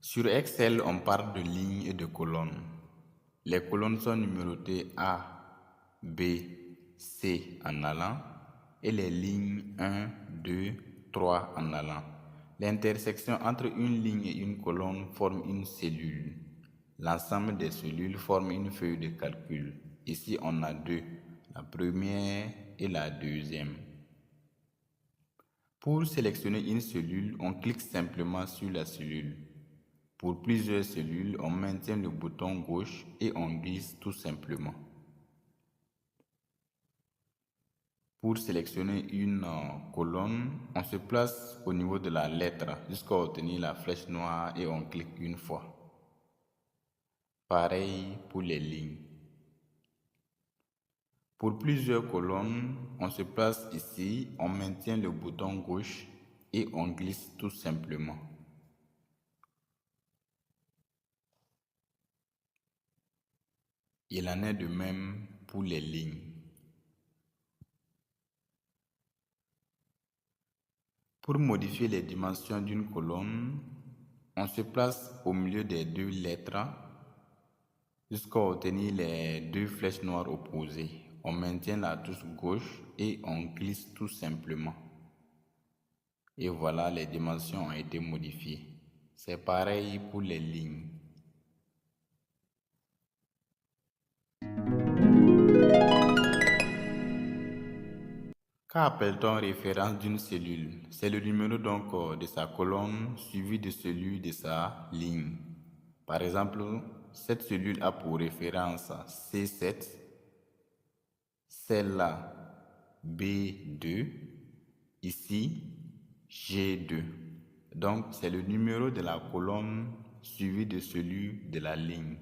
Sur Excel, on parle de lignes et de colonnes. Les colonnes sont numérotées A, B, C en allant et les lignes 1, 2, 3 en allant. L'intersection entre une ligne et une colonne forme une cellule. L'ensemble des cellules forme une feuille de calcul. Ici, on a deux, la première et la deuxième. Pour sélectionner une cellule, on clique simplement sur la cellule. Pour plusieurs cellules, on maintient le bouton gauche et on glisse tout simplement. Pour sélectionner une colonne, on se place au niveau de la lettre jusqu'à obtenir la flèche noire et on clique une fois. Pareil pour les lignes. Pour plusieurs colonnes, on se place ici, on maintient le bouton gauche et on glisse tout simplement. Il en est de même pour les lignes. Pour modifier les dimensions d'une colonne, on se place au milieu des deux lettres jusqu'à obtenir les deux flèches noires opposées. On maintient la touche gauche et on glisse tout simplement. Et voilà, les dimensions ont été modifiées. C'est pareil pour les lignes. Qu'appelle-t-on référence d'une cellule? C'est le numéro donc de sa colonne suivi de celui de sa ligne. Par exemple, cette cellule a pour référence C7, celle-là B2, ici G2. Donc c'est le numéro de la colonne suivi de celui de la ligne.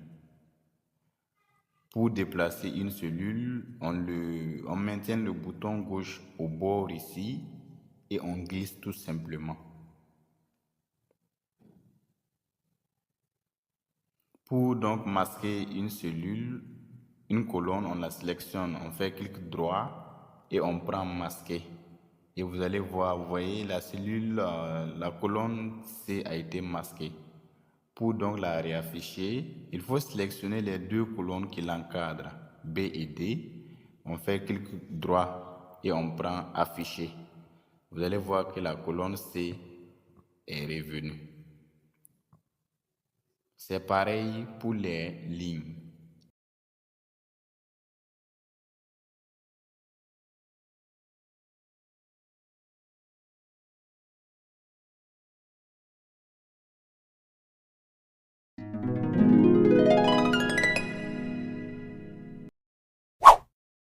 Pour déplacer une cellule, on maintient le bouton gauche au bord ici et on glisse tout simplement. Pour donc masquer une cellule, une colonne, on la sélectionne, on fait clic droit et on prend masquer. Et vous allez voir, vous voyez la cellule, la colonne C a été masquée. Pour donc la réafficher, il faut sélectionner les deux colonnes qui l'encadrent, B et D. On fait clic droit et on prend afficher. Vous allez voir que la colonne C est revenue. C'est pareil pour les lignes.